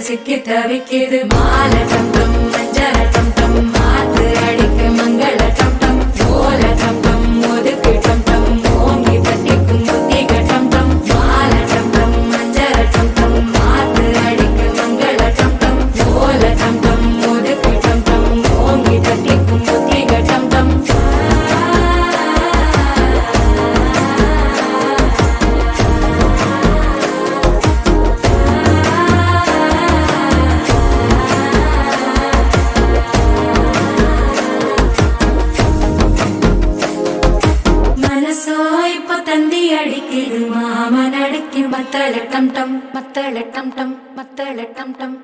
சிக்கி தவிக்குது மால டம் டம் மஞ்சள டம் டம் மாத்து அடிக்க மங்கள டம் டம் ஓல டம் டம் ஒதுக்கு டம் டம் ஓங்கி தட்டிக்கும் புத்திக டம் டம் மால டம் டம் மஞ்சள டம் டம் மாத்து அடிக்க மங்கள டம் டம் ஓல டம் டம் ஒதுக்கு டம் டம் ஓங்கி தட்டிக்கும் புத்திக டம் டம் தந்தி அடிக்குது மாமன் அடிக்கு மத்தள டம் டம் மத்தள டம் டம் மத்தள டம் டம்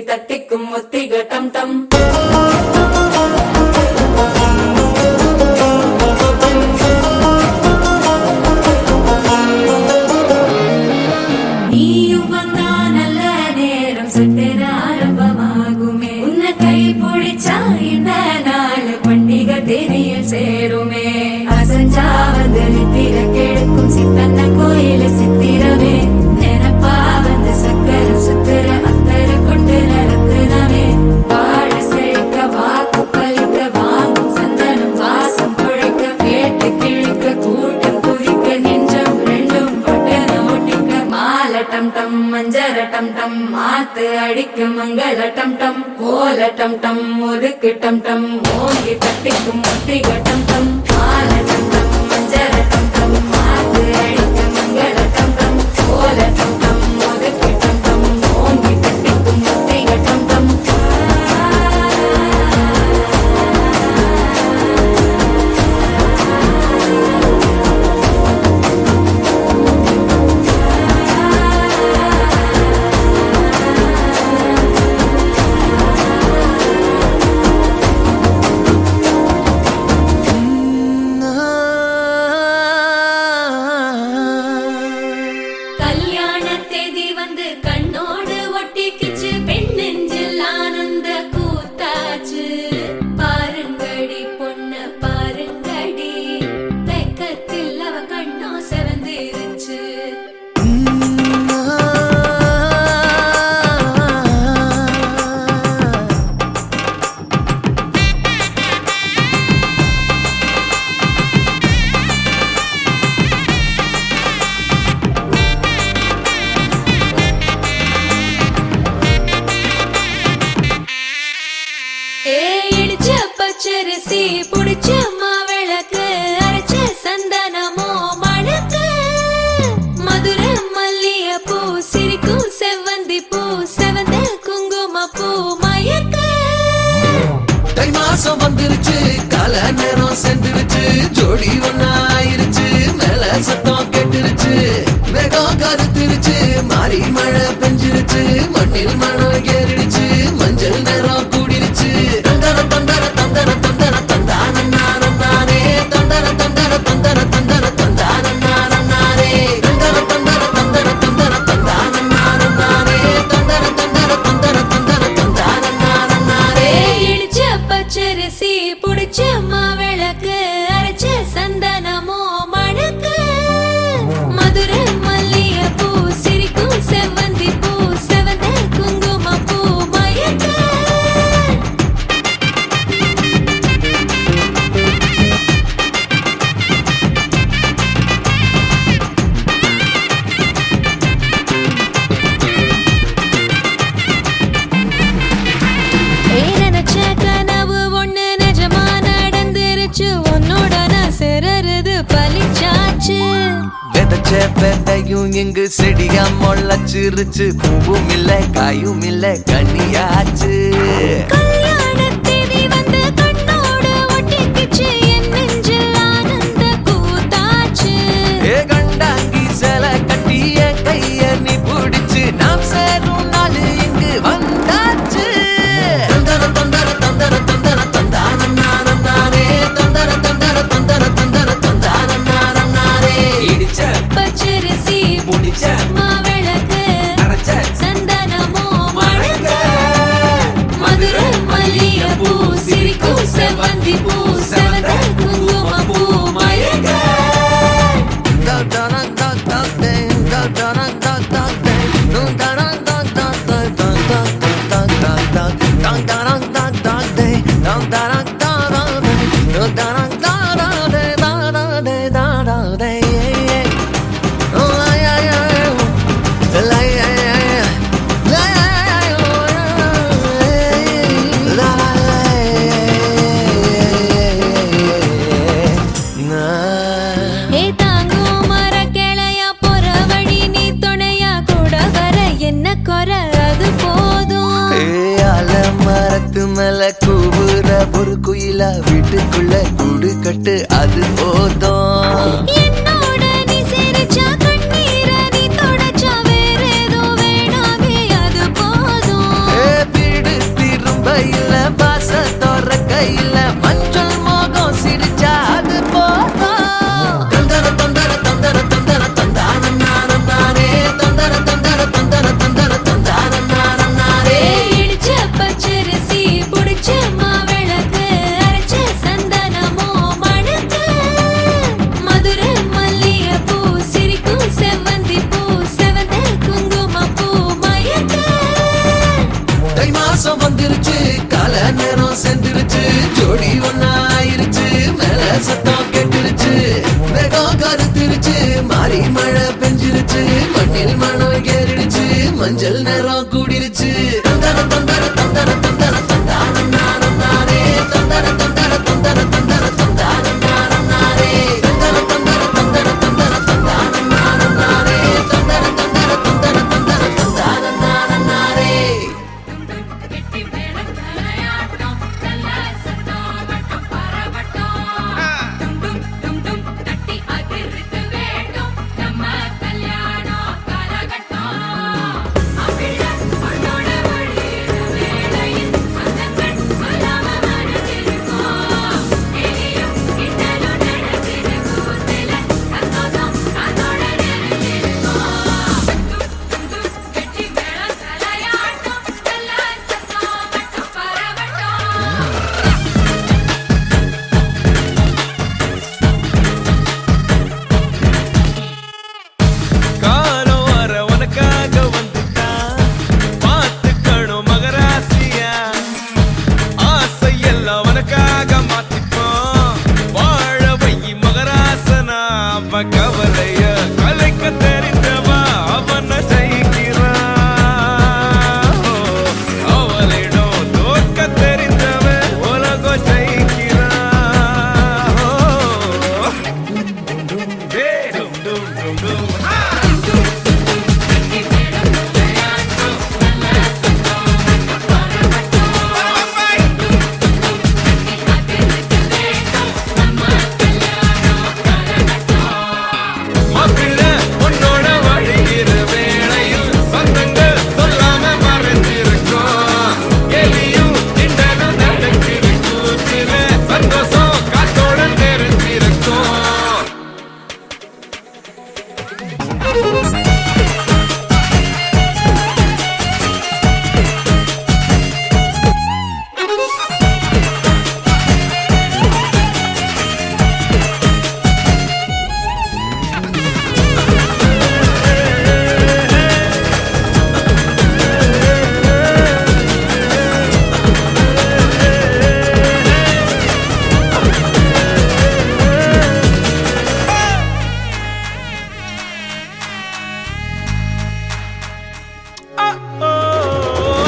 தட்டிக்கும் ஒத்திக டம் டம் நீயும் வந்தா நல்ல நேரம் சட்டென ஆரம்பமாகுமே உன்னை கை பிடிச்சா இந்த நாள் பண்டிகை தெரியல் சேருமே அசஞ்சா வந்து நித்திர கெடுக்கும் சித்தன்ன கோயில சித்திரமே நினைப்பா வந்து சக்கர சுத்திர டம் டம் மஞ்சர டம் டம் மாத்து அடிக்கு மங்கள டம் டம் ஓல டம் டம் ஒதுக்கு டம் டம் ஓங்கி தட்டிக்கும் முத்திக டம் டம் மால டம் டம் மஞ்சர டம் டம் மாத்து அடிக்கு மங்கள டம் டம் ஓல டம் டம் ஒதுக்கு டம் டம் ஓங்கி தட்டிக்கும் முத்திக டம் டம் பச்சரிசி புடிச்ச மாவிளக்கு அரைச்ச சந்தனமோ மணக்கு மதுரை மல்லிய பூ சிரிக்கும் செவ்வந்தி பூ செவந்த குங்கும பூ மயக்க தை மாசம் வந்துருச்சு கால நேரம் சென்றுருச்சு ஜோடி ஒன்னா ஆயிருச்சு மேல சத்தம் கேட்டுருச்சு மேகம் கருத்துருச்சு மாறி மழை பெஞ்சிருச்சு மண்ணில் மணம் ஏறிடுச்சு மஞ்சள் நேரம் கூடிருச்சு தந்தர தந்தர தந்தர தந்தர தந்தானே தந்தர தந்தர தந்தர தந்தர தந்தானே தந்தர தந்தர தந்தர தந்தர தந்தானே தந்தர தந்தர தந்தர தந்தர தந்தானே இடிச்ச பச்சரிசி புடிச்ச மாவிளக்கு அரைச்ச சந்தனமோ மணக்கு மதுரை மல்லிய பூ சிரிக்கும் செவ்வந்தி பூ செவந்த குங்கும பூ மயக்க நினைச்ச கனவு ஒண்ணு நிஜமா நடந்துருச்சு உன்னோட நான் சிறருது பலிச்சாச்சு விதைச்ச விதையும் இங்கு செடியா முளைச்சிருச்சு பூவும் இல்ல காயும் இல்ல கனியாச்சு கல்யாண தேதி வந்து கண்ணோட ஒட்டிக்கிச்சு என் நெஞ்சில் ஆனந்த கூத்த கட்டு அது போதும். என்னோட நீ சிரிச்சா கண்ணீர நீ தொடச்சா வேற ஏதோ வேணாமே அது போதும். வீடு திரும்ப இல்ல வாச தோற கையில மஞ்சள் மோகம் சிரிச்சா அது போதும். தந்தர தந்தர தந்தர தந்தர தந்தான நானே தந்தர தந்தர தந்தர தந்தர தந்தான நானே. இடிச்ச பச்சரிசி புடிச்ச மாவிளக்கு அரைச்ச சந்தனமோ மணக்கு. மதுரை மல்லிகைப்பூ சிரிக்கும் செவ்வந்தி பூ செவந்த குங்குமப்பூ மயக்க. தை மாசம் வந்துருச்சு கால நேரம் சென்றுருச்சு ஜோடி ஒன்னா ஆயிருச்சு மேல சத்தம் கெட்டுருச்சு மேகம் கருத்திருச்சு மாறி மழை பெஞ்சிருச்சு மண்ணில் மணம் ஏறிடுச்சு மஞ்சள் நேரம் கூடிருச்சு. தந்தர தந்தர தந்தர தந்தர தந்தான நானே தந்தர தந்தர தந்தர தந்தர தந்தான நானே தந்தர தந்தர தந்தர தந்தர தந்தான நானே தந்தர தந்தர தந்தர தந்தர தந்தான நானே. கெட்டி மேளம் தலையாட்டம் நல்ல சத்தம் வட்டம் பரவட்டம் டும் டும் டும் தட்டி அதிர்த்து வேண்டும் நம்ம கல்யாணம் காலகட்டம். அவிழ மண்ணோட வழியிற வேளையில் சொந்தங்கள் சொல்லாம மறந்திருக்கோம். எலியும் கிண்டலும் நடக்கிற கூத்துல சந்தோஷம் அதோட நிறைஞ்சிருக்கோம். டும் டும் கெட்டி மேளம் தலையாட்டம் நல்ல சத்தம் வட்டம் பரவட்டம். காலம் வர உனக்காக வந்துட்டான் பார்த்துக்கணும் மகராசியா ஆசை எல்லாம் உனக்காக மாத்திப்போம் வாழ வை மகராசனா அவ கவலைய கலைக்க தெரிந்தவா அவன ஜெயிக்கிறான் அவளிடம் தோற்க தெரிந்தவ உலகம் ஜெயிக்கிறான். Hey, dum dum dum dum. மாப்பிள்ளை உன்னோட வழிகிற வேளையில் சொந்தங்கள் சொல்லாம மறைஞ்சிருக்கோம். எலியும் கிண்டலும் நடக்கிற கூத்துல சந்தோஷம் காத்தோட தெரிஞ்சிருக்கும்.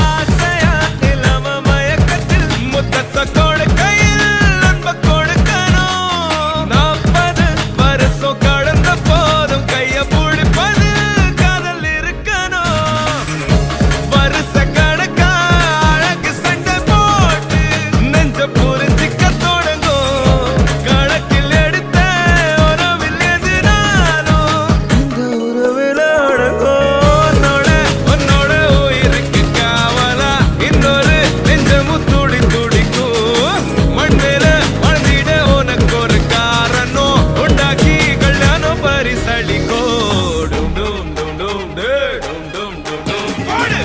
ஆசையா இல்லாம மயக்கத்தில் முத்தத்தை கொடுக்கையில் அன்பை கொடுக்கணும். 40 வருஷம் கடந்த போதும் கைய பிடிப்பது காதல் இருக்கணும். வருஷ கணக்கா அழகு சண்டை போட்டு நெஞ்ச புரிஞ்சிக்க தொடங்கும். கணக்கில் எடுத்த உறவில் எதிராலும் இந்த உறவில் அடங்கும். உன்னோட உயிருக்கு காவலா இன்னொரு நெஞ்சமும் துடி துடிக்கும். மண் மேல வாழ்ந்திட உனக்கு ஒரு காரணம் உண்டாக்கி கல்யாணம் பரிசளிக்கோ. டும் டும் டும் டும் டே, டும் டும் டும் டும் பாடு.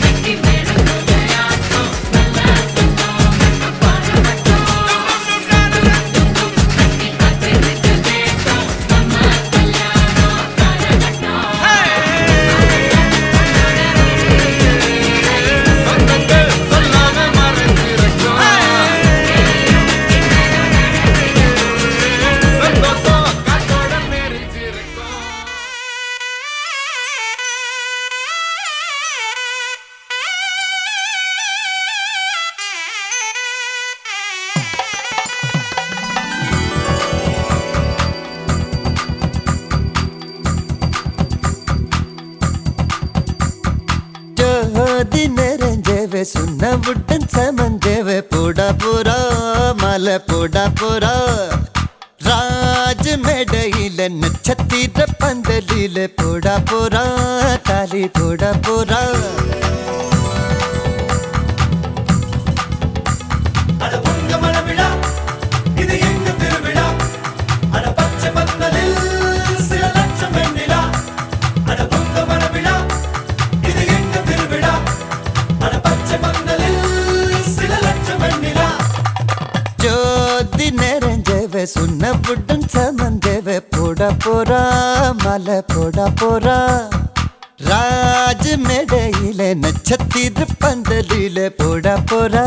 கெட்டி மேளம் தலையாட்டம் நல்ல சத்தம் வட்டம் பரவட்டம். தட்டி அதிர்த்து வேண்டும் நம்ம கல்யாணம் காலகட்டம். சொந்தங்கள் சொல்லாம மறைஞ்சிருக்கும். சந்தோஷம் காத்தோட நெறிஞ்சிருக்கும். ஜோதி நிறைஞ்சவே சுண்ண விட்டன் சமஞ்சவே பூடா பூரா மாலை போட போறா ராஜ மேடையில நட்சத்திர பந்தலில போட போறா தாலி போட போறா அட உங்க மனவிழா இது எங்க திருவிழா அட பச்சை பந்தலில் சில லட்சம் வெண்ணிலா அட உங்க மனவிழா இது எங்க திருவிழா அட பச்சை பந்தலில் சில லட்சம் வெண்ணிலா ஜோதி நிறைஞ்சவ சுண்ணப்புடன் சமந்தவ போட போறா மாலை போட போறா ராஜ மேடையில நட்சத்திர பந்தலில போட போறா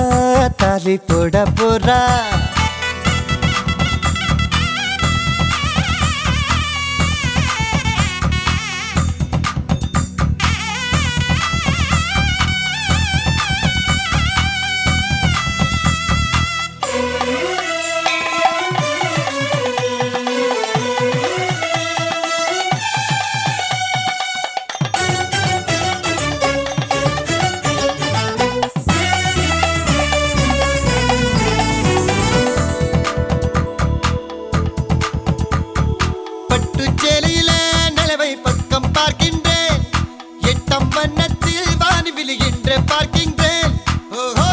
தாலி போட போறா பட்டுச்சேலையில நிலவை பக்கம் பார்க்கின்றேன் எட்டம் வண்ணத்தில் வானி விழுகின்ற பார்க்கின்றேன் ஓஹோ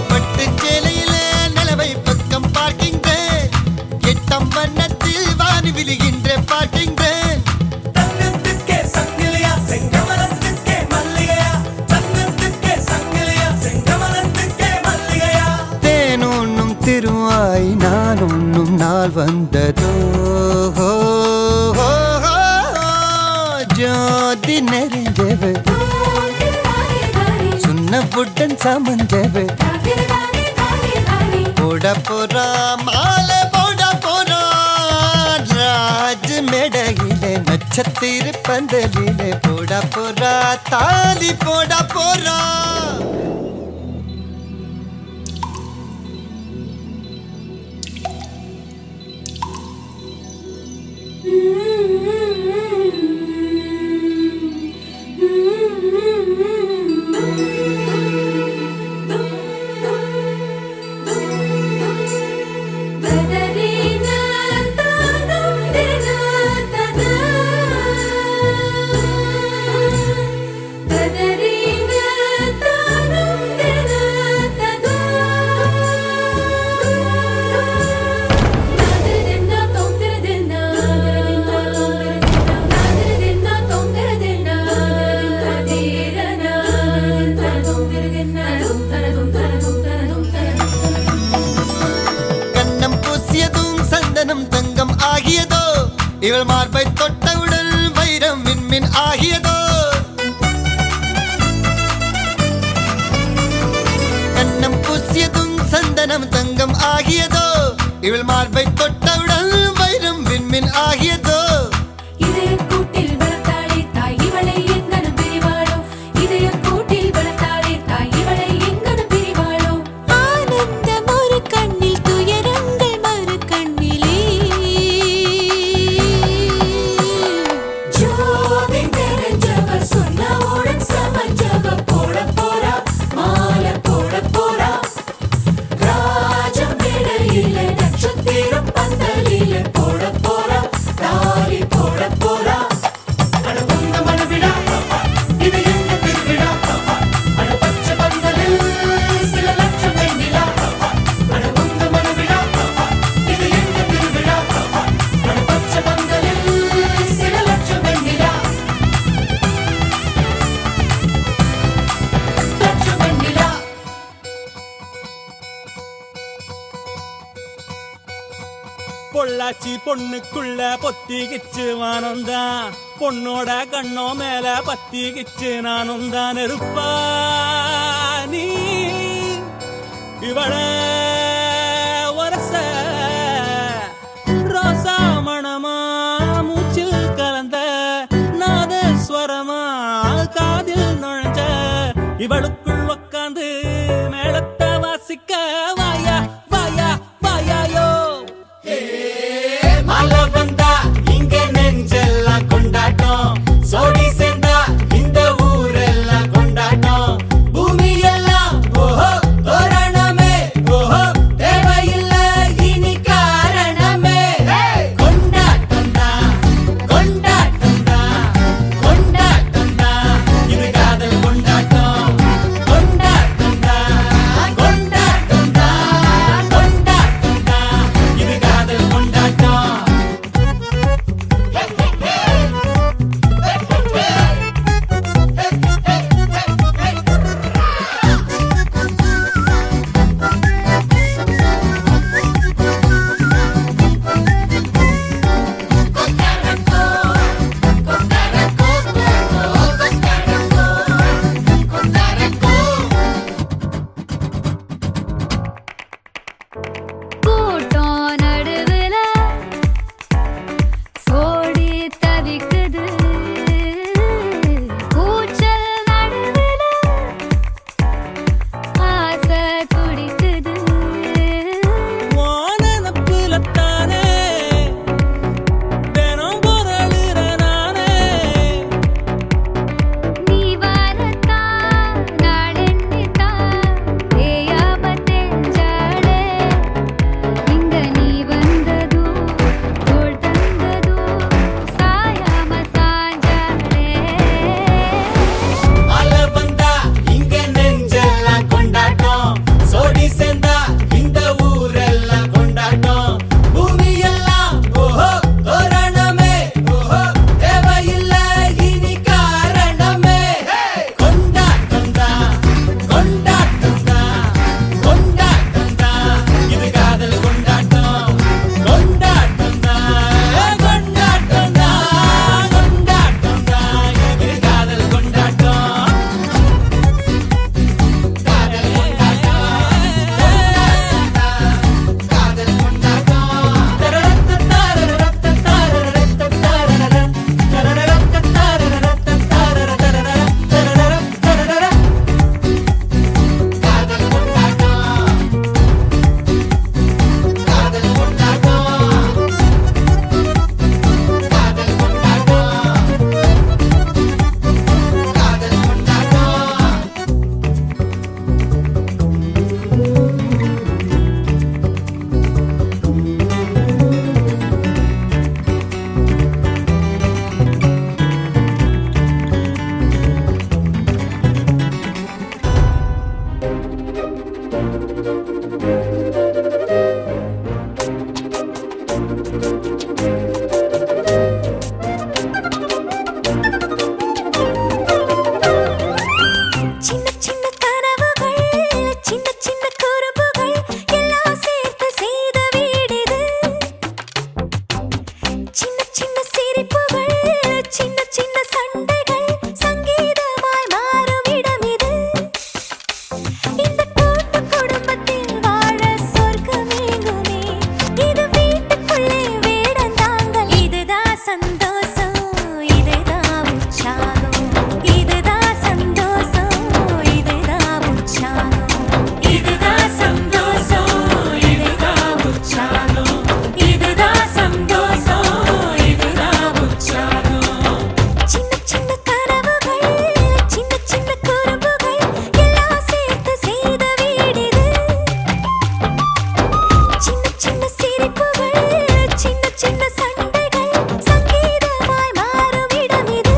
பட்டுச்சேலையில நிலவை பக்கம் பார்க்கின்றேன் எட்டம் வண்ணத்தில் வானி விழுகின்ற பார்க்கின்றேன் தங்கத்துக்கே சங்கிலியா செங்கமலத்துக்கே மல்லிகையா தங்கத்துக்கே சங்கிலியா செங்கமலத்துக்கே மல்லிகையா தேனுண்ணும் திருவாய் நான் உண்ணும் நாள் வந்ததோ ஜோதி நெறிஞ்சவு சுண்ணப்புடன் சமஞ்சவு போட போறா மாலை போட போறா ராஜ மேடையில நட்சத்திர பந்தலில போட போறா தாலி போட போறா கண்ணம் பூசியதும் சந்தனம் தங்கம் ஆகியதோ இவள் மார்பை தொட்டவுடன் வைரம் விண்மின் ஆகியதோ கண்ணம் பூசியதும் சந்தனம் தங்கம் ஆகியதோ இவள் மார்பை தொட்டவுடன் வைரம் விண்மின் ஆகியதோ இதய கூட்டில் வளர்த்தாளே தாய் இவளை எங்கனும் பிரிவாளோ இதய கூட்டில் வளர்த்தாளே தாய் இவளை எங்கனும் பிரிவாளோ ஆனந்தம் ஒரு கண்ணில் துயரங்கள் மறு கண்ணிலே ஜோதி தெரிஞ்சவ சொன்னவுடன் சமஞ்சவ போட போறா மாலை போட போறா ராஜ மேடையில நட்சத்திர பந்தலில போட போறா தாலி போட போறா அட உங்க மனவிழா இது எங்க திருவிழா அட பச்சை பந்தலில் சில லட்சம் வெண்ணிலா அட உங்க மனவிழா இது எங்க திருவிழா அட பச்சை பந்தலில் சில லட்சம் வெண்ணிலா லட்சம் வெண்ணிலா பொள்ளாச்சி பொண்ணுக்குள்ள பொத்திக்கிச்சு வானந்தான் பொண்ணோட கண்ணோ மேல பத்திக்கிச்சு நானும் தான் இருப்பா நீ இவள வரச ரோசா மணமா மூச்சில் கலந்த நாதஸ்வரமா காதில் நுழைஞ்ச இவளுக்குள் உக்காந்து மேளத்தை வாசிக்க வாயா வாயா வாயாயோ மழை வந்தா இங்க நெஞ்செல்லாம் கொண்டாட்டம் சோடி சேர்ந்தா இந்த ஊரெல்லாம் கொண்டாட்டம் சின்ன சின்ன கனவுகள் சின்ன சின்ன குறும்புகள் எல்லாம் சேர்த்து செய்த வீடிது சின்ன சின்ன சிரிப்புகள் சின்ன சின்ன சண்டைகள் சங்கீதமாய் மாறும் இடம் இது இந்த கூட்டு குடும்பத்தில் வாழ சொர்க்கமேங்குமே இது வீட்டுக்குள்ளே வேடந்தாங்கள் இதுதான் சந்தோஷம் இதுதான் உற்சாகம் இதுதான் சந்தோஷம் இதுதான் உற்சாகம் இதுதான் சந்தோஷம் இதுதான் உற்சாகம் இதுதான் சந்தோஷம் இதுதான் உற்சாகம் சின்ன சின்ன கனவுகள் சின்ன சின்ன குறும்புகள் எல்லாம் சேர்த்து செய்த வீடிது சின்ன சின்ன சிரிப்புகள் சின்ன சின்ன சண்டைகள் சங்கீதமாய் மாறும் இடம் இது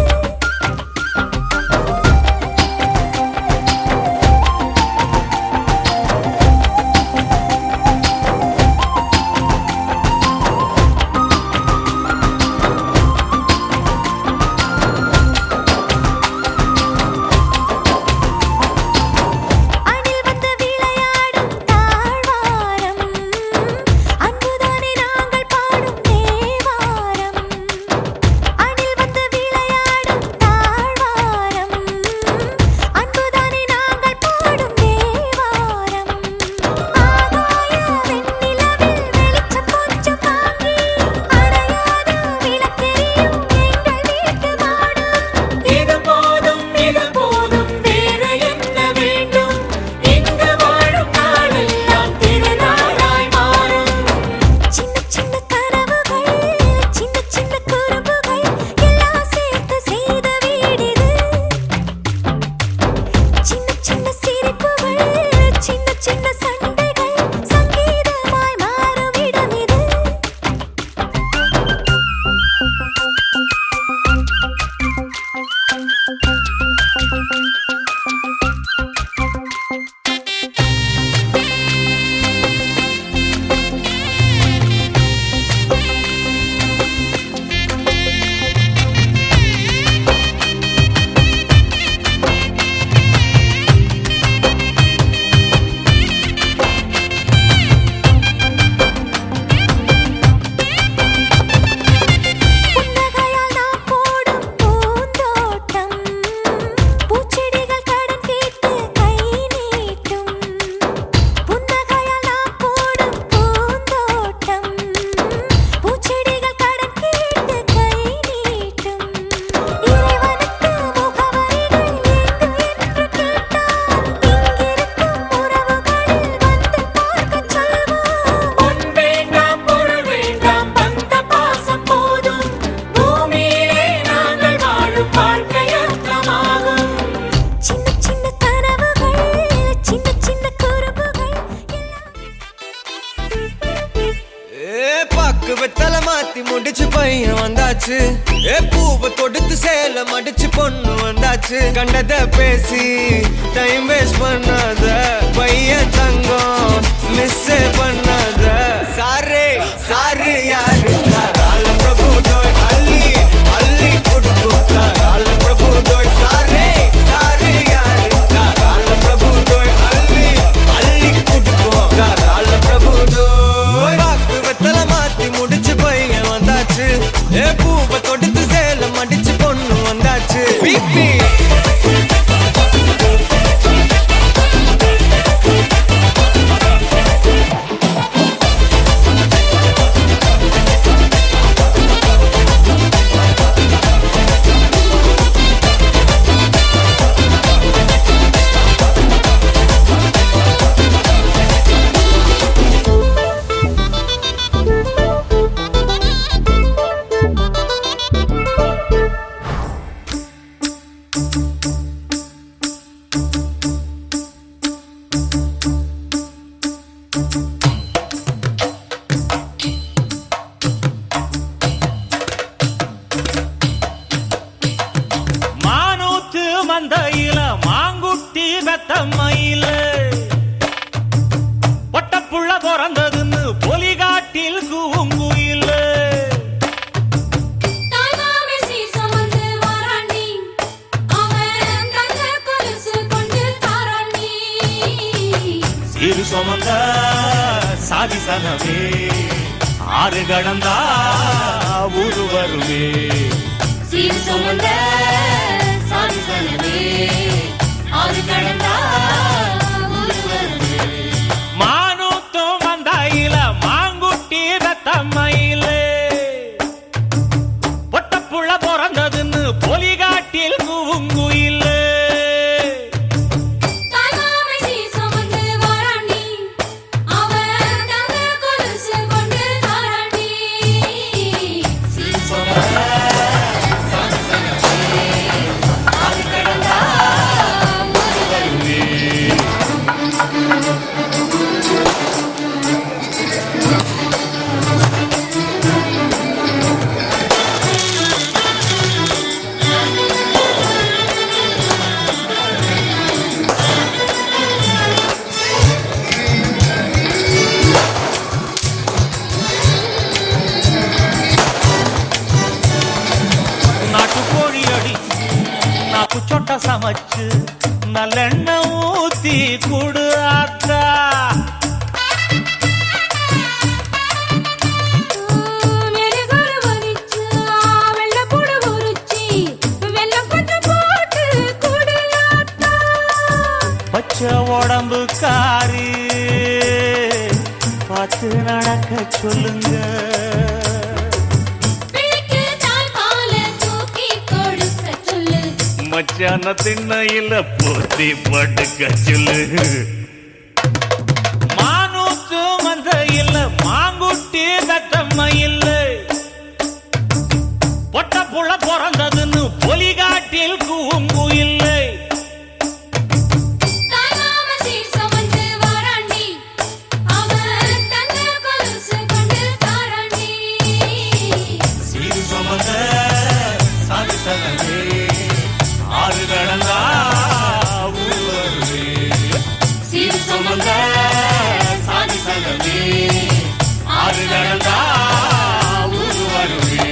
அணில் வந்து விளையாடும் தாழ்வாரம் அன்புதானே நாங்கள் பாடும் தேவாரம் அணில் வந்து விளையாடும் தாழ்வாரம் அன்புதானே நாங்கள் பாடும் தேவாரம் ஆகாய வெண்ணிலவில் வெளிச்சம் கொஞ்சம் தாங்கி அணையாத விளக்கெரியும் எங்கள் வீட்டு மாடம் இது போதும் வேற என்ன வேண்டும் இங்கு வாழும் நாளெல்லாம் திருநாளாய் மாறும் சின்ன சின்ன கனவுகள் சின்ன சின்ன குறும்புகள் எல்லாம் சேர்த்து செய்த வீடிது சின்ன சின்ன சிரிப்புகள் சின்ன சின்ன சண்டைகள் சங்கீதமாய் மாறும் இடம் இது புன்னகையால் நாம் போடும் பூந்தோட்டம் பூச்செடிகள் கடன் கேட்டு கை நீட்டும் புன்னகையால் நாம் போடும் பூந்தோட்டம் பூச்செடிகள் கடன் கேட்டு கை நீட்டும் இறைவனுக்கு முகவரிகள் எங்கு என்று கேட்டால் இங்கிருக்கும் உறவுகளில் வந்து பார்க்கச் சொல்வோம் பொன் வேண்டாம் பொருள் வேண்டாம் பந்த பாசம் போதும் பூமியிலே நாங்கள் வாழும் வாழ்க்கை அர்த்தமாகும் சின்ன சின்ன கனவுகள் சின்ன சின்ன குறும்புகள் பாக்கு வெத்தல மாத்தி முடிச்சு பையன் வந்தாச்சு பூவை தொடுத்து சேல மடிச்சு பொண்ணு வந்தாச்சு கண்டத பேசி டைம் வேஸ்ட் பண்ணாத பையன் தங்கம் மிஸ் பண்ணாத சாரே சாரு யாரு கால பிரபு தோய் அள்ளி அள்ளி கொடுத்தா கால பிரபு தோய் சாரே சாரு யாரு கால பிரபு தோய் அள்ளி அள்ளி கொடுத்தா கால பிரபு தோய் பாக்கு வெத்தல மாத்தி முடிச்சு பையன் வந்தாச்சு பூவை தொடுத்து சேல மடிச்சு பொண்ணு வந்தாச்சு பிபி சீரு சுமந்த சாதி சனமே ஆறு கடந்தா ஊரு வருமே சீர் சுமந்த சாதி சனமே ஆறு கடந்தா ஊரு வருமே. மானூத்தும் வந்தாயில மாங்குட்டி ரத்தம்மையில பொட்டப்புள்ள பிறந்ததுன்னு பொலிகாட்டில் கூவுங்குயில் தாய்மாமை சீர் சுமந்து வாராண்டி, அவன் தங்க கொலுசு கொண்டு தாராண்டி. சீர் சுமந்த சாதி சனமே ஆறு கடந்தா ஊரு வருமே. நாட்டுக்கோழி அடி நாக்கு சொட்ட சமைச்சு நல்லெண்ணெய் ஊத்தி குடு ஆத்தா மெழுகுல வரிச்சு, வெள்ளப்பூடு உரிச்சி, வெள்ளப்பட்டு போட்டு குடியாத்தா. பச்சை உடம்பு காரி பார்த்து நடக்க சொல்லுங்க பிள்ளைக்கு தாய்ப்பால தூக்கி கொடுக்க சொல்லு. மச்சான திண்ணையில போத்தி படுக்க சொல்லு மானூத்து மந்த இல்ல மாங்குட்டி தத்தம்ம இல்ல பொட்ட புள்ள பிறந்ததுன்னு பொலிகாட்டில் கூங்கு இல்லை தாய்மாமா சீர் சுமந்து வாராண்டி, அவன் தங்க கொலுசு கொண்டு தாராண்டி. சீரு சுமந்த சாதி சனமே ஆறு கடந்தா ஊரு வருமே சீர் சுமந்த சாதி சனமே ஆறு கடந்தா ஊரு வருமே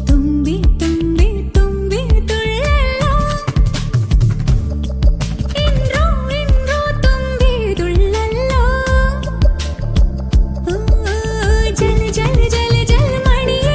தும்பி தும்பி தும்பி துள்ளலோ, இன்றோ இன்றோ தும்பி துள்ளலோ. ஜல் ஜல் ஜல் ஜல் மணியே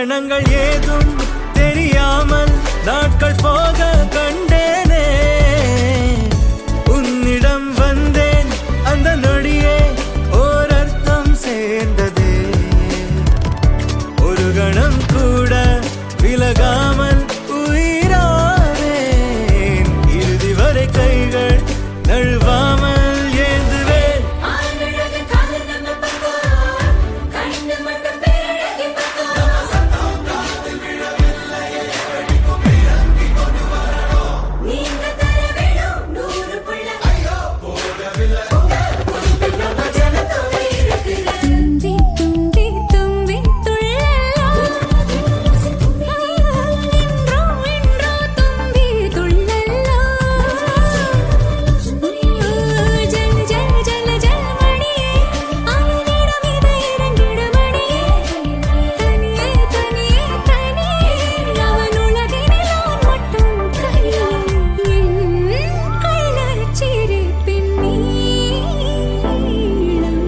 லட்சணங்கள் ஏதும் தெரியாமல் நாட்கள் போக கண்டேனே உன்னிடம் வந்தேன் அந்த நொடியே ஓர் அர்த்தம் சேர்ந்ததே ஒரு கணம் கூட விலகாமல் உயிரானேன் இறுதி வரை கைகள் நழுவாமல் ஏந்துவேன் ஆனழகு காதல் நம்ம பக்கம் கண்ணு மட்டும் பேரழகி பக்கம் நீங்க தர வேணும் 100 புள்ள ஐயோ போடவில்லை நம்ம ஜனத்தோட இருக்குது தும்பி தும்பி தும்பி துள்ளலாம் இன்றோ தும்பி துள்ளலாம் ஜல் ஜல் ஜல் ஜல் மணியே அவனிடம் இதை இறங்கிட மணியே தனியே தனியே தனியே அவன் உலகினில் மட்டும் கையில் என் கைலச்சிரிப்பின் நீளம்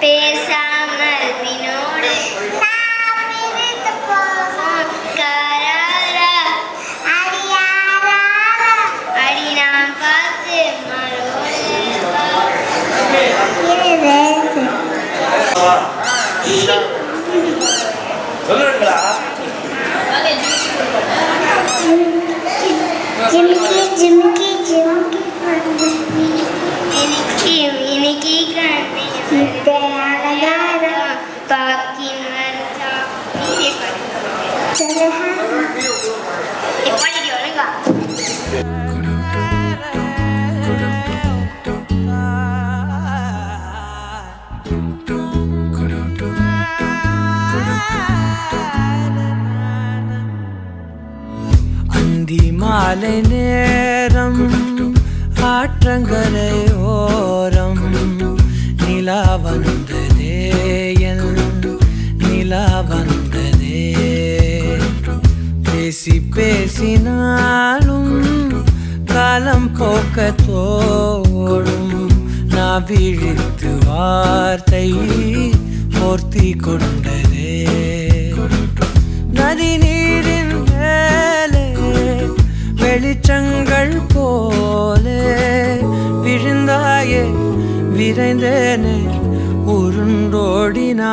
பேசாமல் வினோடு காராரா அடி நாம் பார்த்து சொல்லுங்களா ஜிமிக்கி ஜிமிக்கி ஜிமிக்கி இன்னைக்கு கண்ணே பாக்கின் வரா எப்படி ஒழுங்கா அந்தி மாலை நேரம் ஆற்றங்கரை ஓரம் நிலா வந்ததே என் நிலா வந்ததே பேசி பேசினாலும் காலம் போக்க தோடும் நான் விழித்து வார்த்தை போர்த்தி கொண்டதே நதி நீரின் மேலே வெளிச்சங்கள் போலே விழுந்தாயே விரைந்தேனே உருண்டோடினானே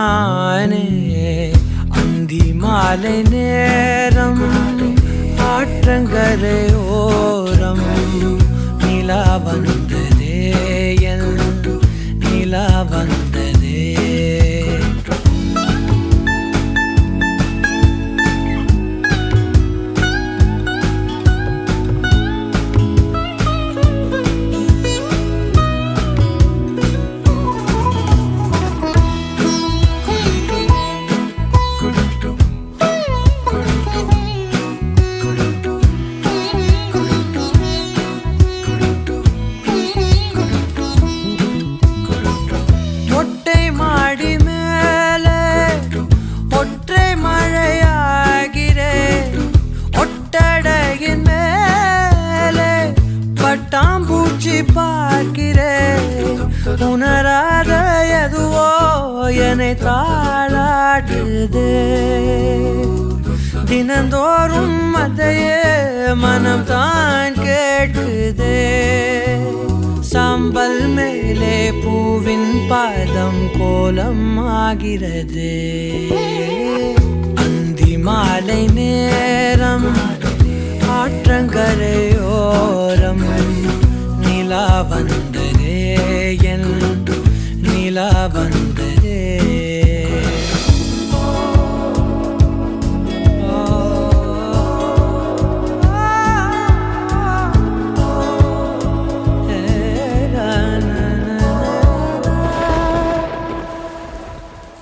அந்தி மாலை நேரம் ஆற்றங்கரை ஓரம் நிலா வந்ததே என் நிலா வந்ததே உணராத எதுவோ என்னை தாளாட்டுதே தினந்தோறும் அதையே மனம் தான் கேட்குதே சாம்பல் மேலே பூவின் பாதம் கோலம் ஆகிறதே அந்தி மாலை நேரம் ஆற்றங்கரையோரம் நிலா வந்ததே என் நிலா வந்ததே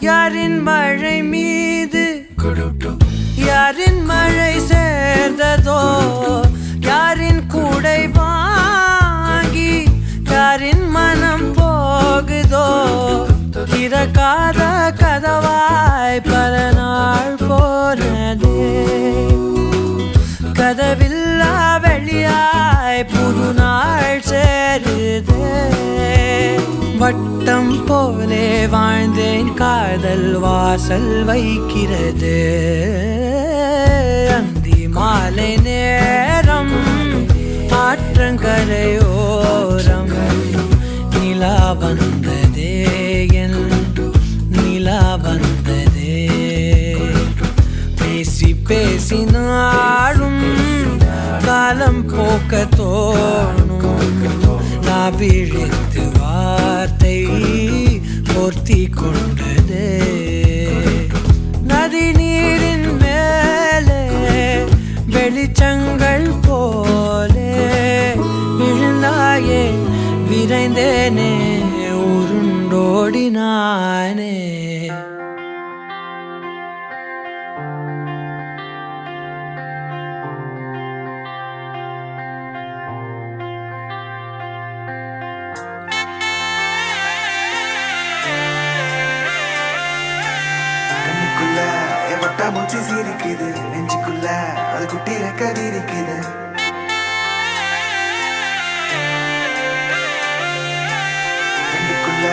யாரின் மழை மீது யாரின் மழை சேர்ந்ததோ யாரின் கூடை வாங்கி யாரின் மனம் போகுதோ திறக்காத கதவாய் பல நாள் போனதே கதவில்லா வெளியாய் புது நாள் சேருதே வட்டம் போலே வாழ்ந்தேன் காதல் வாசல் வைக்கிறது அந்தி மாலை நேரம் ஆற்றங்கரையோரம் நிலா வந்ததே என் நிலா வந்ததே பேசி பேசினாலும் காலம் போக்க தோணும் நான் விழித்து வார்த்தை போர்த்தி கொண்டதே நதி நீரின் மேலே வெளிச்சங்கள் போலே விழுந்தாயே விரைந்தேனே உருண்டோடினானே மூச்சு சீரிக்குது நெஞ்சுக்குள்ள அது குட்டி ரெக்க விரிக்குது கண்ணுக்குள்ள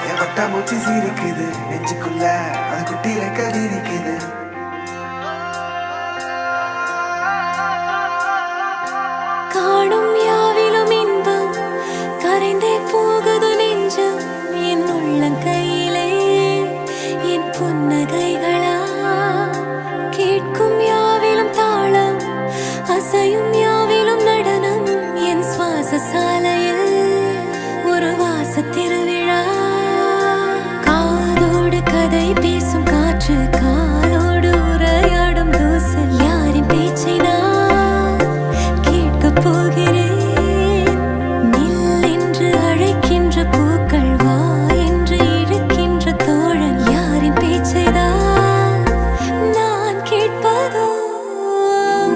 என் வட்டா மூச்சு சீரிக்குது நெஞ்சுக்குள்ள அது குட்டி ரெக்க விரிக்குது காணும் யாவிலும் இன்பம் கரைந்தே போகுது நெஞ்சம் என் உள்ளங்கையிலே என் புன்னகைகளா கேட்கும் யாவிலும் தாளம் அசையும் யாவிலும் நடனம் என் சுவாச சாலையில் ஒரு வாச திருவிழா காதோடு கதை பேசும் காற்று காலோடு உரையாடும் தூசு யாரின் பேச்சை நான் கேட்கப் போகிறேன் நில் என்று அழைக்கின்ற பூக்கள் வா என்று இழுக்கின்ற தோழன் யாரின் பேச்சை தான் நான் கேட்பதோ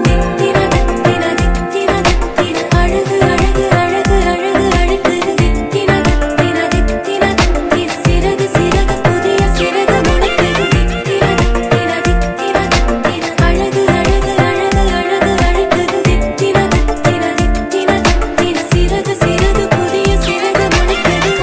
தித்திர தித்திர தித்திர தித்திர அழகு அழகு அழகு அழகு அழைக்குது தித்திர தித்திர தித்திர தித்திர சிறகு சிறகு புதிய சிறகு முளைக்குது தித்திர தித்திர தித்திர தித்திர அழகு அழகு அழகு அழகு அழைக்குது தித்திர தித்திர தித்திர தித்திர சிறகு சிறகு புதிய சிறகு முளைக்குது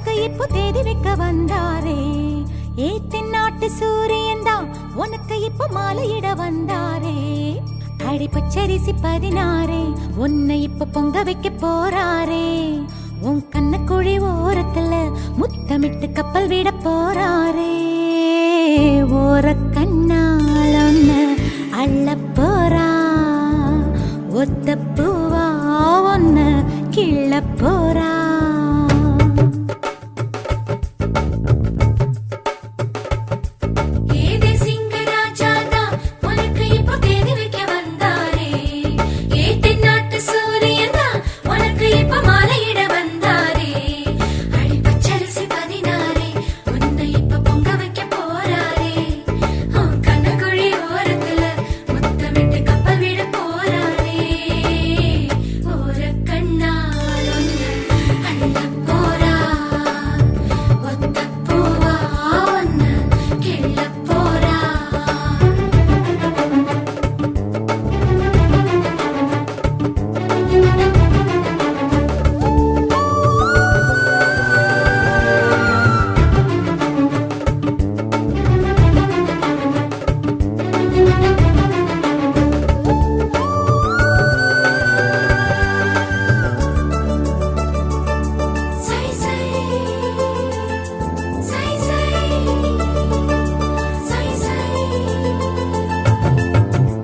உனக்கு இப்போ தேதி வைக்க வந்தாரே ஏ தென்னாட்டு சூரியன் தான் உனக்கு இப்போ மாலையிட வந்தாரே அடி பச்சரிசி 16 உன்னை இப்ப பொங்க வைக்க போறாரே உன் கண்ணக்குழி ஓரத்துல முத்தமிட்டு கப்பல் விட போறாரே ஓர கண்ணால் ஒன்னு அள்ள போறா ஒத்த பூவா ஒன்னு கிள்ள போறா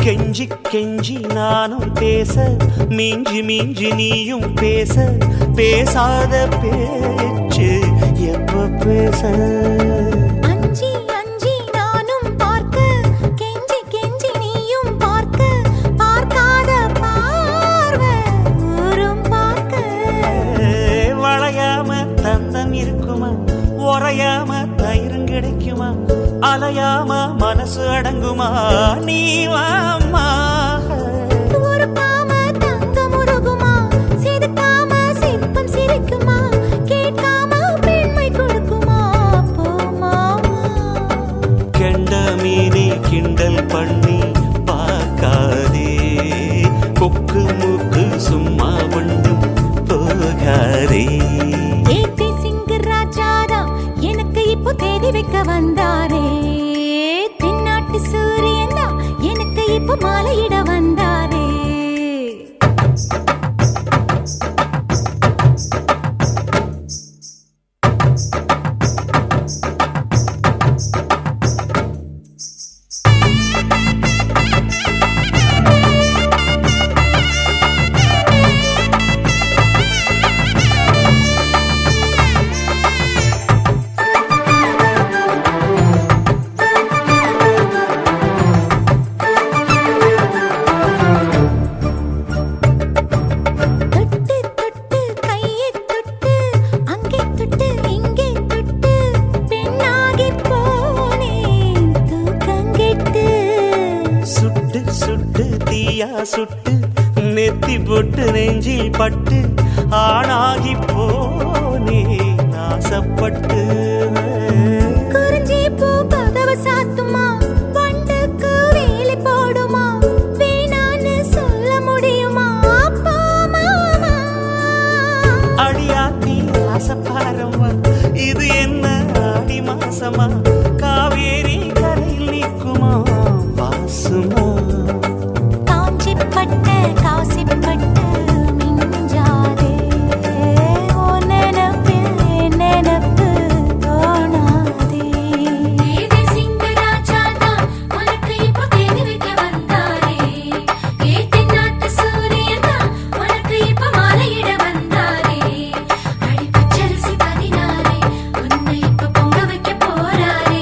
கெஞ்சி கெஞ்சி நானும் பேச மிஞ்சி மிஞ்சி நீயும் பேச பேசாத பேச்சு எப்ப பேச அஞ்சி அஞ்சி நானும் பார்க்க கெஞ்சி கெஞ்சி நீயும் பார்க்க பார்க்காத பார்வை ஊரும் பார்க்க வளையாம தந்தம் இருக்குமா உறையாம தயிரும் கிடைக்குமா அலையாம மனசு அடங்குமா நீ வாம்மா ஒரு காம தங்க முருகுமா சிரிக்காம சிற்பம் சிரிக்குமா கேட்காம பெண்மை கொடுக்குமா போமா கெண்ட மீனி கிண்டல் பண்ணி பார்க்காதே கொக்கு மூக்கு சும்மா ஒன்றும் போகாதே ஏத்தி சிங்க ராஜாதா எனக்கு இப்போ தேதி வைக்க வந்தாரே தென்னாட்டு சூரியன் தான் எனக்கு இப்போ மாலையிட வந்தாரே சுட்டு நெத்தி போட்டு நெஞ்சில் பட்டு ஆணாகி போனே நாசப்பட்டு குறிஞ்சி பூ கதவ சாத்துமா வண்டுக்கு வேலை போடுமா வேணான்னு சொல்ல முடியுமா அப்பா மாமா அடியாத்தி ஆசப்பாரம்மா இது என்ன ஆடி மாசமா காவேரி கரையில் நிற்குமா வாசுமா காசிப்பட்டு மிஞ்சாதே ஓ நினப்பில் நினப்பு தோணாதே உனக்கு இப்போ தேடி வைக்க வந்தாரே ஏ தென்னாட்டு சூரியன் தான் உனக்கு இப்போ மாலையிட வந்தாரே அடி பச்சரிசி 16 உன்னை இப்போ பொங்க வைக்க போறாரே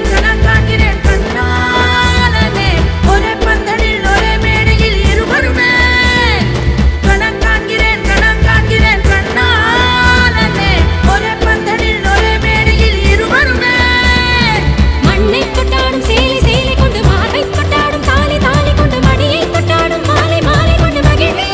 கணக்காகிறேன் கண்ணாலனே ஒரே பந்தலில் ஒரே மேடையில் இருவருமே கணக்காகிறேன் கண்ணாலனே ஒரே பந்தலில் ஒரே மேடையில் இருவருமே மண்ணை கொட்டாடும் சேலை சேலை கொண்டு மாலை கொட்டாடும் தாலி தாலி கொண்டு மடியை கொட்டாடும் மாலை மாலை கொண்டு மகிழ்வே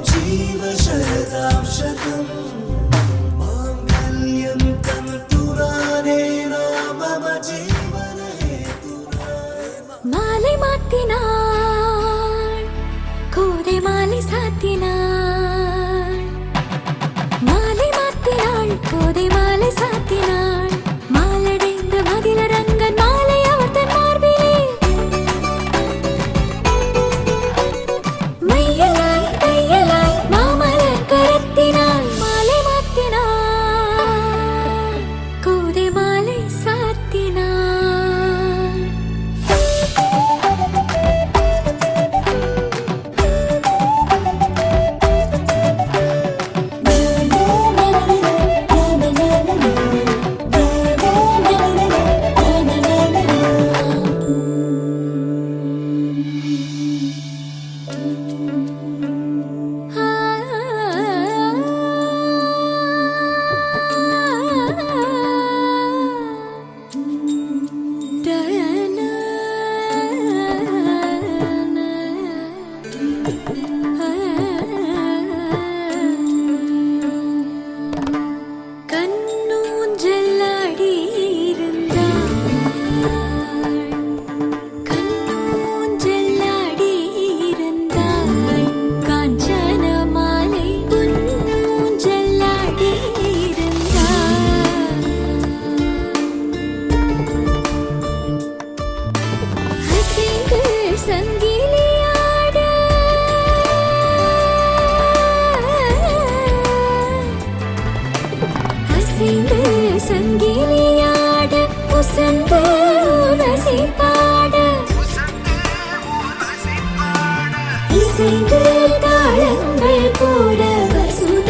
जीवशरदां शतम् माङ्गल्यं तन्तुरानेन मम जीवनहेतुना மாலை மாத்தினாள் கோதை மாலை சாத்தினாள் மாலை மாத்தினாள் கோதை மாலை சாத்தினாள் மாலடைந்த மதிலரங்கன் மாலை அவர் தன் மார்பிலே மையலாய் தையலாய் மாமலர் கரத்தினாள் மாலை மாத்தினாள் கோதை மாலை சாத்தினாள் சங்கிலியாட உசந்து உரசி பாட இசைந்து தாளங்கள் போட வசுத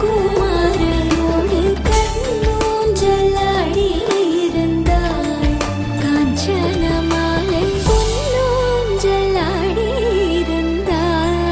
குமாரனோடு கண்ணூஞ்சலாடி இருந்தாள் காஞ்சன மாலை பொன்னூஞ்சலாடி இருந்தாள்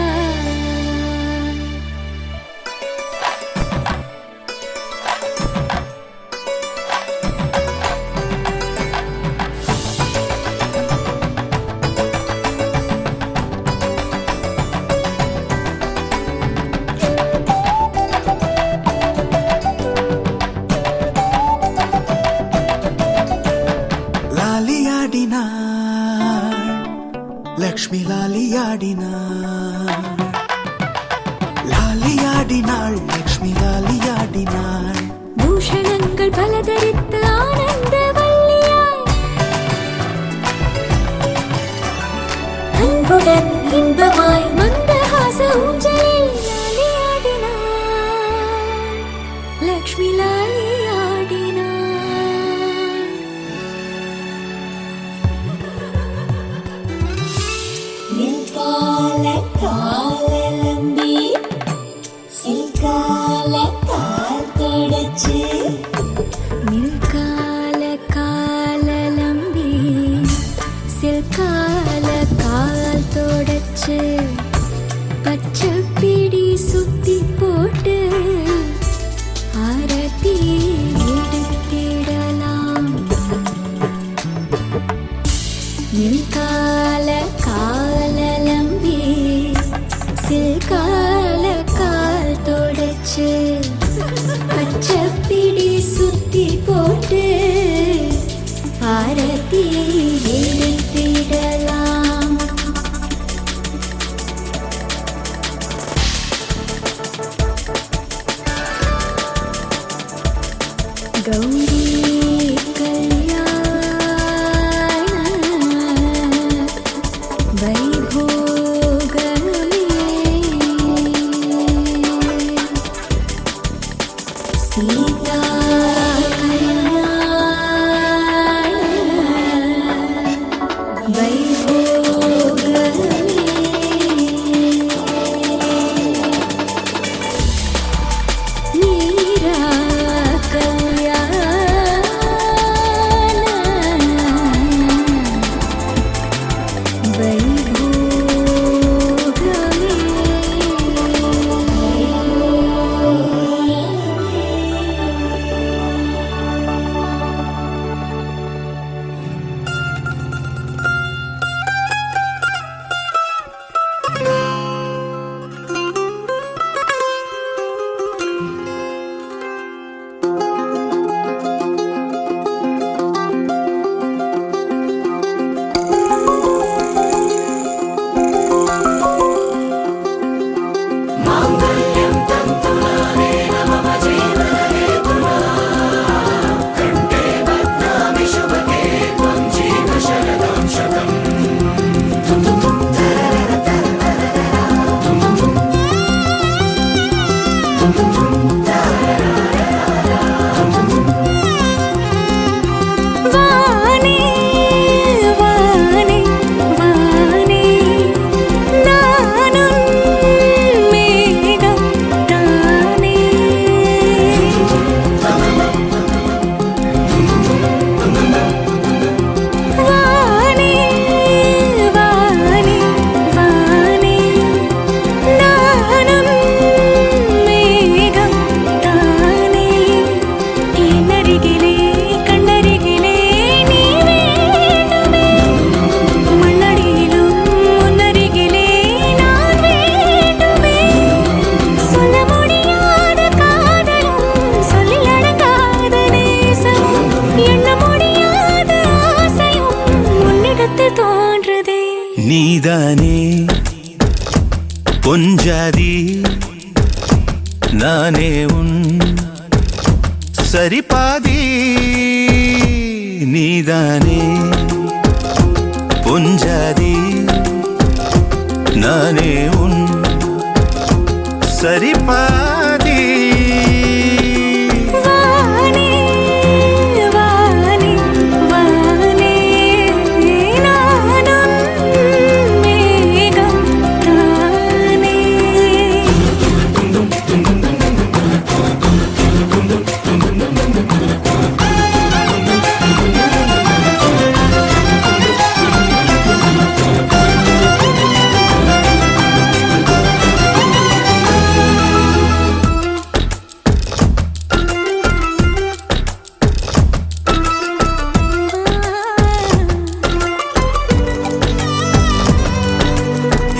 லக்ஷ்மி லாலியாடினாள் லாலியாடினாள் லக்ஷ்மி லாலியாடினாள் பூஷணங்கள் பல தரித்து ஆனந்த வல்லியாய் அன்புடன் இன்பமாய் மந்தஹாச ஊஞ்சலில் லாலியாடினாள் லக்ஷ்மி லாலியாடினாள் நில்கால காலலம்பி சில்கால கால் தொடச்சு நில்கால காலலம்பி சில்கால கால் தொடச்சு பச்சை பிடி சுத்தி போட்டு ஆரத்தி எடுத்திடலாம் நில்கால காலலம்பி சில்கால கால் தொடச்சு பச்சை பிடி சுத்தி போட்டு ஆரத்தி எடுத்திடலாம் கௌரி சீதா மீரா கல்யாண வானே வானே வானே நானும் மேகம் தானே வானே வானே வானே நானும் மேகம் தானே என்னருகிலே கண்ணருகிலே நீ வேண்டுமே மண்ணடியிலும் முன்னருகிலே நான் வேண்டுமே சொல்ல முடியாத காதலும் சொல்லில் அடங்காத நேசமும் எண்ண முடியாத ஆசையும் உன்னிடத்தில் தோன்றுதே நீதானே பொஞ்சாதி நானே உன் சரிபாதி நீதானே பொஞ்சாதி நானே உன் சரிபாதி வானே வானே வானே நானும் மேகம் தானே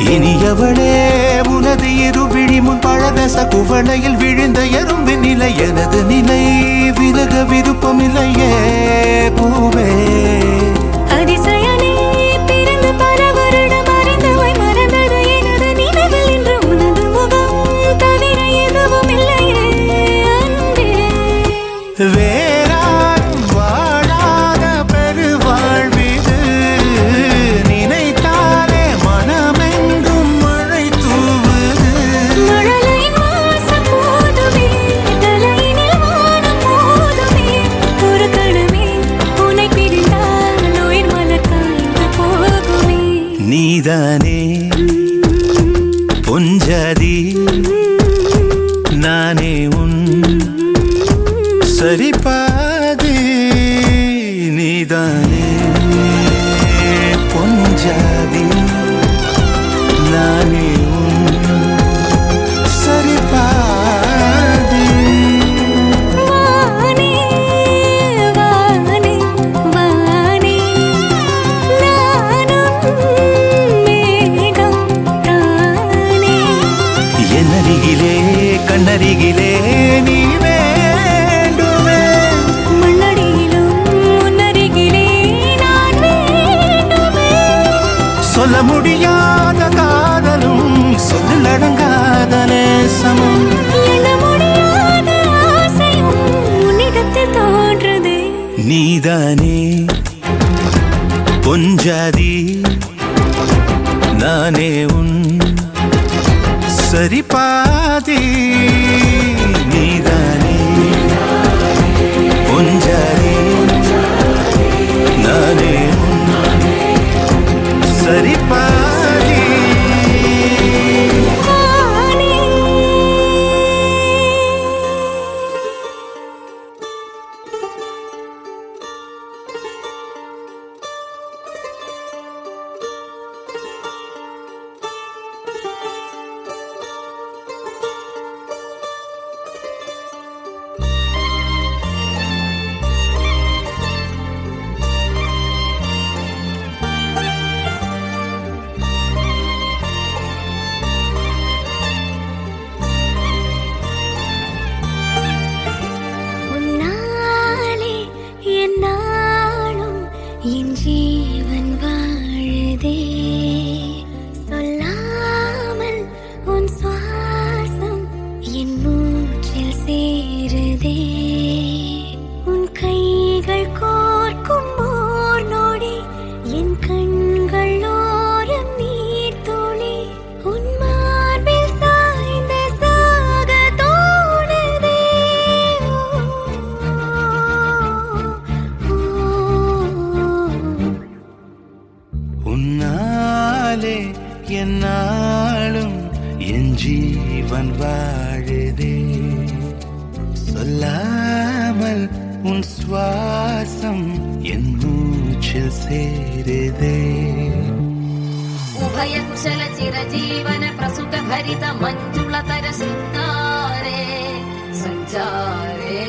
இனியவளே உனது இருவிழி முன் பழதச குவளையில் விழுந்த எறும்பின் நிலை எனது நிலை விலக விருப்பமில்லையே பூவே அதிசயனே பிறந்து பல வருடம் அறிந்தவை மறந்தது எனது நினைவில் இன்று உனது முகம் தவிர எதுவும் இல்லையே அன்பே வேறாரும் வாழாத பெருவாழ்விது நினைத்தாலே மனமெங்கும் மழை தூவுது மழலையின் வாசம் போதுமே தலையினில் வானம் போதுமே ஒரு கணமே உன்னை பிரிந்தால் உயிர் மலர் காய்ந்து போகுமே நீதானே பொஞ்சாதி நானே உன் சரிபாதி நீதானே பொஞ்சாதி நானே உன் சரிபாதி வானே வானே வானே நானும் மேகம் தானே என்னருகிலே கண்ணருகிலே நீ வேண்டுமே மண்ணடியிலும் முன்னருகிலே நான் வேண்டுமே சொல்ல முடியாத காதலும் சொல்லில் அடங்காத நேசமும் எண்ண முடியாத ஆசையும் உன்னிடத்தில் தோன்றுதே நீதானே பொஞ்சாதி நானே உன் சரிபாதி நீதானே பொஞ்சாதி நானே உன் சரிபாதி வானே வாழுதே சொல்லாமல் உன் சுவாசம் என் மூச்சில் சேருதே उभय कुशल चिरजीवन प्रसुख भरित मंजुलतर शृंगारे संचारे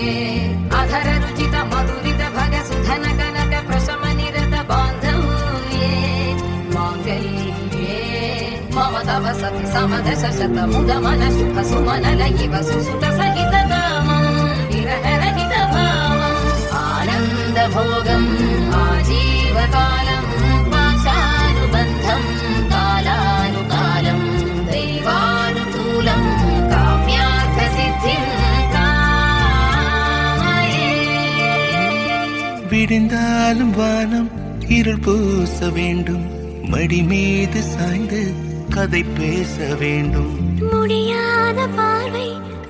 अधर रुचित मधुरित भग सुधन कनक प्रशम निरत बांधव्ये मांगल्ये मम तव सति समद शत मुद मन शुभ सुमन लयिव सुसुत सहित कामं विरह रहित भावं आनंद भोगं आजीवकालं पाशानुबन्धं कालानुकालं दैवानुकूलं काम्यार्थसिद्धिं कामये விடிந்தாலும் வானம் இருள் பூச வேண்டும் மடி மீது சாய்ந்து கதை பேச வேண்டும் முடியாத பார்வை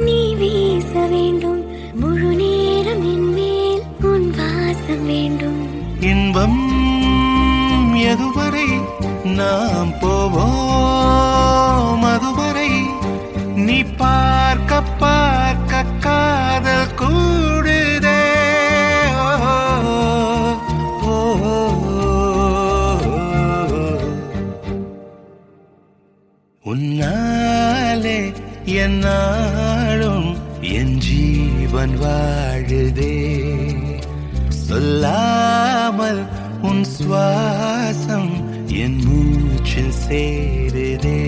நீ வீச வேண்டும் முழு நேரம் என் மேல் உன் வாசம் வேண்டும் இன்பம் எதுவரை நாம் போவோம் அதுவரை நீ பார்க்க பார்க்க காதல் கூடுதே ஓ, ஓ, உன்னாலே என்னாலும் என் ஜீவன் வாழுதே சொல்லாமல் உன் சுவாசம் என் மூச்சில் சேருதே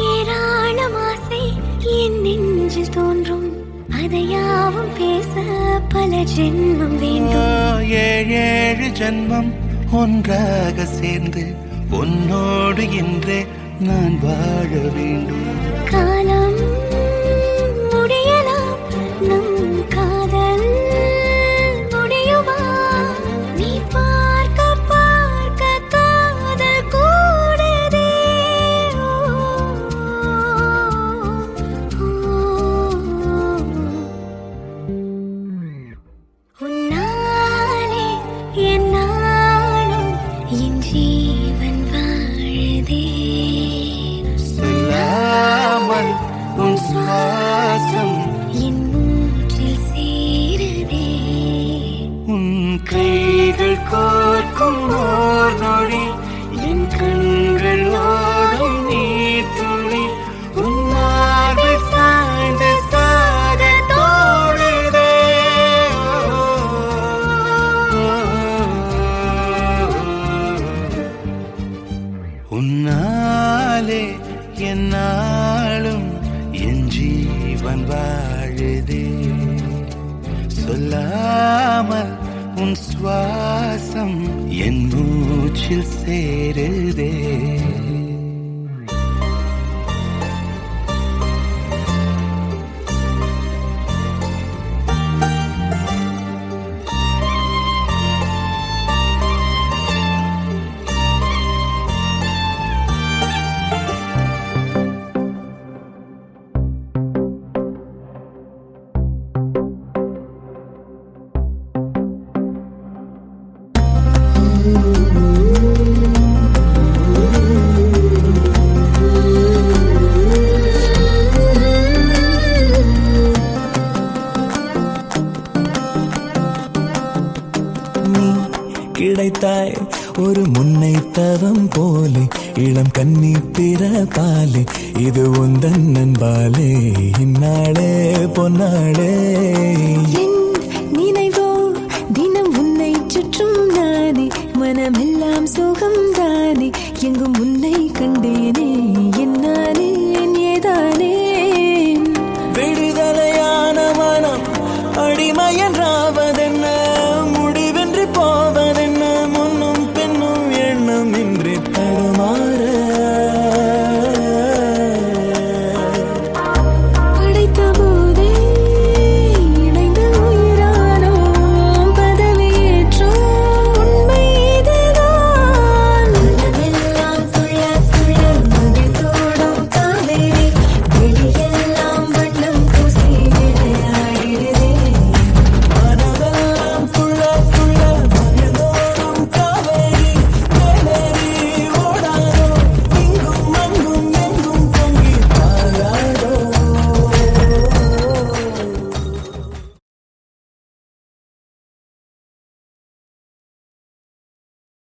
ஏராளம் ஆசை என் நெஞ்சில் தோன்றும் அதையாவும் பேச பல ஜென்மம் வேண்டும் ஏழு ஜன்மம் ஒன்றாக சேர்ந்து உன்னோடு இன்றே நான் வாழ வேண்டும் காலம் முடியலாம் நம் காதல் முடியுமா நீ பார்க்க பார்க்க காதல் கூடுதே உன்னாலே என்னாலும் என் ஜீவன் வாழுதே சொல்லாமல் உன் சுவாசம் என் மூச்சில் சேருதே உன் கைகள் கோர்க்கும் ஓர் நொடி என் கண்கள் ஓடும் நீர் துளி உன் மார்பில் சாய்ந்து சாக தோடுதே உன்னாலே என்னாலும் என் ஜீவன் வாழுதே சொல்லாமல் உன் சுவாசம் என் மூச்சில் சேருதே நீ கிடைத்தாய் ஒரு முன்னை தவம் போலே இளம் கன்னி பிறப்பாலே இது உந்தன் நண்பாலே இந்நாளே பொன்னாளே என் நினைவோ தினம் உன்னை சுற்றும் நானே மனமெல்லாம் சுகம் தானே எங்கும் உன்னை கண்டேனே